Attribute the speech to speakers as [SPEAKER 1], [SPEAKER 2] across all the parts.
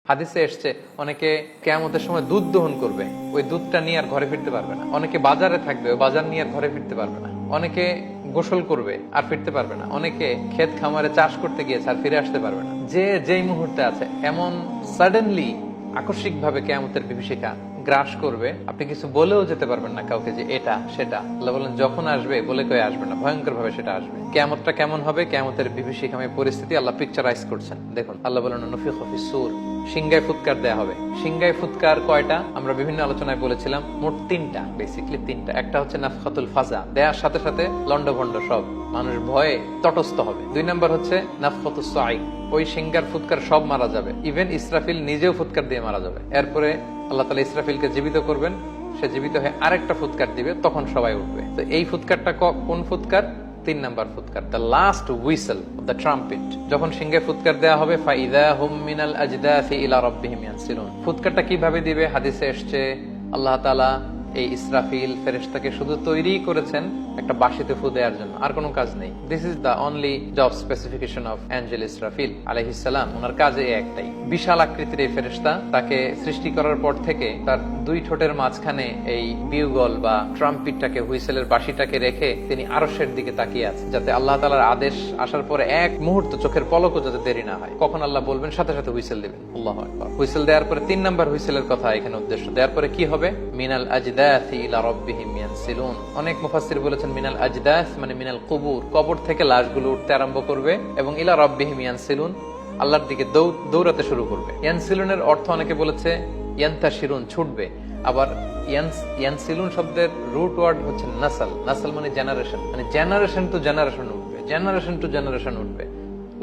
[SPEAKER 1] হাদিসে এসছে অনেকে কিয়ামতের সময় দুধ দহন করবে, ওই দুধটা নিয়ে আর ঘরে ফিরতে পারবে না। অনেকে বাজারে থাকবে, ওই বাজার নিয়ে আর ঘরে ফিরতে পারবে না। অনেকে গোসল করবে আর ফিরতে পারবে না। অনেকে ক্ষেত খামারে চাষ করতে গিয়েছে আর ফিরে আসতে পারবে না। যে যেই মুহূর্তে আছে এমন সাডেনলি আকস্মিক ভাবে কিয়ামতের বিভীষিকা গ্রাস করবে, আপনি কিছু বলেও যেতে পারবেন না কাউকে যে এটা সেটা। আল্লাহ বলেন যখন আসবে বলে কয়ে আসবে না, ভয়ঙ্কর ভাবে সেটা আসবে। কিয়ামতটা কেমন হবে, কিয়ামতের বিভীষিকাময় পরিস্থিতি আল্লাহ পিকচারাইজ করছেন। দেখুন আল্লাহ বলেন নফিখু ফিস-সূর, সিংগায় ফুৎকার দেয়া হবে। সিংগায় ফুৎকার কয়টা আমরা বিভিন্ন আলোচনায় বলেছিলাম, মোট তিনটা, বেসিক্যালি তিনটা। একটা হচ্ছে নাফখাতুল ফাজা, দেয়ার সাথে সাথে লন্ডভন্ড সব মানুষ ভয়ে তটস্থ হবে। 2 নাম্বার হচ্ছে নাফখাতুস সাঈক, ওই সিংগার ফুৎকার সব মারা যাবে, ইভেন ইসরাফিল নিজেও ফুৎকার দিয়ে মারা যাবে। এরপরে আল্লাহ তাআলা ইসরাফিলকে জীবিত করবেন, সে জীবিত হয়ে আরেকটা ফুৎকার দিবে, তখন সবাই উঠবে। তো এই ফুৎকারটা কোন ফুৎকার? 3 নাম্বার ফুৎকার, the last whistle of the trumpet. যখন সিংহে ফুৎকার দেয়া হবে, ফাইদা হুম মিনাল আজদাসি ইলা রাব্বিহিম ইয়ানসিলুন। ফুৎকারটা কিভাবে দিবে? হাদিসে এসেছে আল্লাহ তাআলা এই ইসরাফিল ফেরেশতাকে শুধু তৈরি করেছেন একটা বাঁশিতে ফু দেওয়ার জন্য, আর কোনো কাজ নেই। This is the only job specification of Angel Israfil আলাইহিস সালাম। ওনার কাজে একটাই। বিশাল আকৃতির এই ফেরেশতা, তাকে সৃষ্টি করার পর থেকে তার 2 ঠোঁটের মাঝখানে এই বিউগল বা ট্রাম্পিটটাকে, হুইসেলের বাঁশিটাকে রেখে তিনি আরশের দিকে তাকিয়ে আছে, যাতে আল্লাহ তাআলার আদেশ আসার পরে এক মুহূর্ত, চোখের পলকও যাতে দেরি না হয়। কখন আল্লাহ বলবেন সাথে সাথে হুইসেল দিবেন। আল্লাহু আকবার। হুইসেল দেওয়ার পরে 3 নাম্বার হুইসেলের কথা এখানে উদ্দেশ্য। দেওয়ার পরে কি হবে? মিনাল আজদাসি ইলা রাব্বিহিম ইয়ানসিলুন। অনেক মুফাসসির বলেছেন মিনাল আজদাস মানে মিনাল কুবুর, কবর থেকে লাশগুলো উঠতে আরম্ভ করবে, এবং ইলা রাব্বিহিম ইয়ানসিলুন, আল্লাহর দিকে দৌড়াতে শুরু করবে। ইয়ানসিলুনের অর্থ অনেকে বলেছে ইয়ানতাশিরুন, ছুটবে। আবার ইয়ানসিলুন শব্দের রুট ওয়ার্ড হচ্ছে নাসল। নাসল মানে জেনারেশন, মানে জেনারেশন টু জেনারেশন উঠবে, জেনারেশন টু জেনারেশন উঠবে।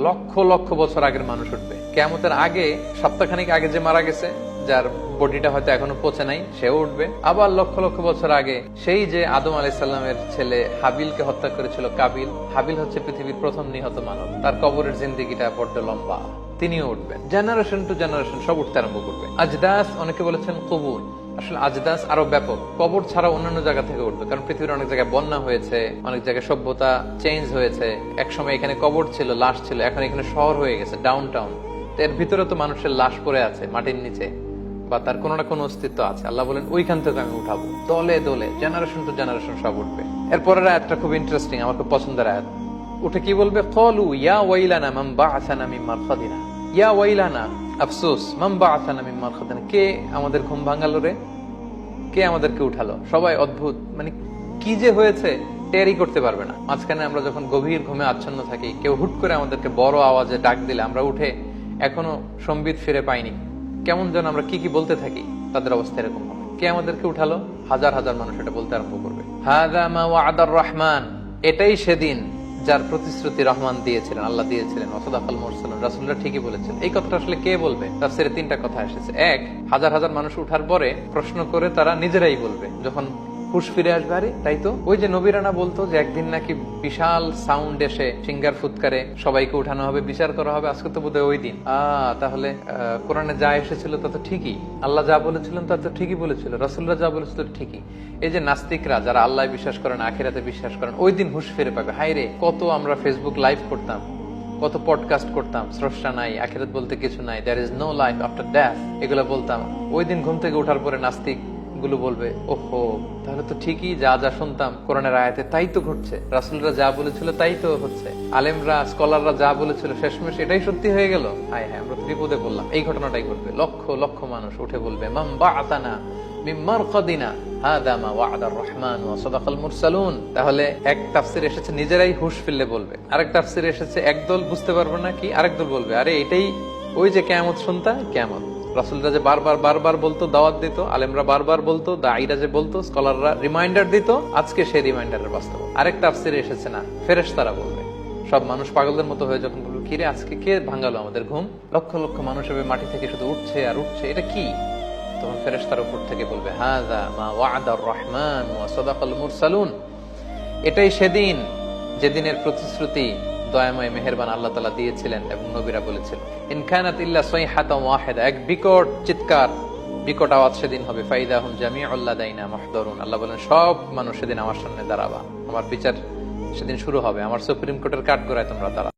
[SPEAKER 1] লক্ষ লক্ষ বছর আগের মানুষ উঠবে। কিয়ামতের আগে, সপ্তাহখানিক আগে যে মারা গেছে, যার বডিটা হয়তো এখনো পচে নাই, সেও উঠবে। আবার লক্ষ লক্ষ বছর আগে সেই যে আদম আলাইহিস সালামের ছেলে হাবিলকে হত্যা করেছিল কাবিল, হাবিল হচ্ছে পৃথিবীর প্রথম নিহত মানব, তার কবরের জিন্দেগিটা বড্ড লম্বা, তিনিও উঠবেন। জেনারেশন টু জেনারেশন সব উঠতে আরম্ভ করবে। আজদাস অনেকে বলেছেন কবর, আসলে আজদাস আরো ব্যাপক। কবর ছাড়া অন্যান্য জায়গা থেকে উঠবে, কারণ পৃথিবীর অনেক জায়গায় বন্যা হয়েছে, অনেক জায়গায় সভ্যতা চেঞ্জ হয়েছে। একসময় এখানে কবর ছিল, লাশ ছিল, এখন এখানে শহর হয়ে গেছে, ডাউন টাউন। এর ভিতরে তো মানুষের লাশ পড়ে আছে মাটির নিচে, বা তার কোনো না কোনো অস্তিত্ব আছে। আল্লাহ বলেন ওইখান থেকে আমি উঠাবো, দলে দলে, জেনারেশন টু জেনারেশন সব উঠবে। এরপরের আয়াতটা খুব ইন্টারেস্টিং, আমার খুব পছন্দের আয়াত। উঠে কি বলবে? ক্বালু ইয়া ওয়াইলানা মান বা'আসানা মিন মারকাদিনা। ইয়া ওয়াইলানা, আফসোস, মান বা'আসানা মিন মারকাদিনা, কে আমাদের ঘুম ভাঙালো রে, কে আমাদেরকে উঠালো? সবাই অদ্ভুত, মানে কি যে হয়েছে টেরই করতে পারবে না। মাঝখানে আমরা যখন গভীর ঘুমে আচ্ছন্ন থাকি, কেউ হুট করে আমাদেরকে বড় আওয়াজে ডাক দিলে আমরা উঠে এখনো সম্বিত ফিরে পাইনি, কেমন যেন আমরা কি কি বলতে থাকি, তাদের অবস্থা এরকম হবে। কে আমাদেরকে উঠালো? হাজার হাজার মানুষ এটা বলতে আরম্ভ করবে। হাযা মা ওয়া'দার রহমান, এটাই সেদিন যার প্রতিশ্রুতি রহমান দিয়েছিলেন, আল্লাহ দিয়েছিলেন। ওয়াসাদাকাল মুরসালুন, রাসূলরা ঠিকই বলেছেন। এই কথাটা আসলে কে বলবে? তাফসীরে 3টা কথা এসেছে। এক, হাজার হাজার মানুষ উঠার পরে প্রশ্ন করে তারা নিজেরাই বলবে, যখন হুশ ফিরে আসবে, আরে তাই তো, ওই যে নবীরানা বলতো যে একদিন নাকি বিশাল সাউন্ড এসে সিঙ্গার ফুৎকারে সবাইকে উঠানো হবে, বিচার করা হবে, আজকে তো বোধহয় ওই দিন। তাহলে কোরআনে যা এসেছিল তা তো ঠিকই, আল্লাহ যা বলেছিলেন তা তো ঠিকই বলেছিল, রাসূলরা যা বলেছিল ঠিকই। এই যে নাস্তিকরা, যারা আল্লাহ বিশ্বাস করেন, আখিরাতে বিশ্বাস করেন, ওই দিন হুশ ফিরে পাবে। হায় রে, কত আমরা ফেসবুক লাইভ করতাম, কত পডকাস্ট করতাম, স্রষ্টা নাই, আখিরাত বলতে কিছু নাই, there is no life after death, এগুলো বলতাম। ওই দিন ঘুম থেকে ওঠার পরে নাস্তিক গুলো বলবে, ওহো, তাহলে তো ঠিকই যা যা শুনতাম কোরআনের আয়াতে তাই তো ঘটছে, রাসূলরা যা বলেছিল তাই তো হচ্ছে, আলেমরা, স্কলাররা যা বলেছিল শেষমেশ এটাই সত্যি হয়ে গেল। হায় হায়, আমরা বিপদে পড়লাম। এই ঘটনাটাই ঘটবে। লক্ষ লক্ষ মানুষ উঠে বলবে, মান বা'আতানা মিন মারকাদিনা হাযা মা ওয়া'দার রহমান ওয়া সাদাকাল মুরসালুন। তাহলে এক তাফসীর এসেছে নিজেরাই হুশ ফিরলে বলবে, আরেক তাফসীর এসেছে একদল বুঝতে পারবে না কি, আরেক দল বলবে, আরে এটাই ওই যে কিয়ামত শুনতা, কিয়ামত। রাসূলরা যে বারবার বলতো, দাওয়াত দিত, আলেমরা বারবার বলতো, দাঈরা যে বলতো, স্কলাররা রিমাইন্ডার দিত, আজকে সেই রিমাইন্ডারের বাস্তব। আরেক তাফসীরে এসেছে না, ফেরেশতারা বলবে। সব মানুষ পাগলদের মতো হয়ে যখন বলবে, কিরে আজকে কে ভাঙালো আমাদের ঘুম, লক্ষ লক্ষ মানুষ হবে মাটি থেকে শুধু উঠছে আর উঠছে, এটা কি? তখন ফেরেশতারা উপর থেকে বলবে, হাযা মা ওয়া'দার রহমান ওয়া সাদাকাল মুরসালুন, এটাই সেদিন যেদিনের প্রতিশ্রুতি দয়াময় মেহেরবান আল্লাহ তাআলা দিয়েছিলেন এবং নবীরা বলেছিল। ইন কানাত ইল্লা সাইহাতান ওয়াহিদা, এক বিকট চিৎকার, বিকট আওয়াজ সেদিন হবে। ফাইদাহুম জামিউল লাদাইনা মুহদারুন, আল্লাহ বলেন সব মানুষ সেদিন আমার সামনে দাঁড়াবা, আমার বিচার সেদিন শুরু হবে, আমার সুপ্রিম কোর্টের কাঠগড়ায় তোমরা দাঁড়াবে।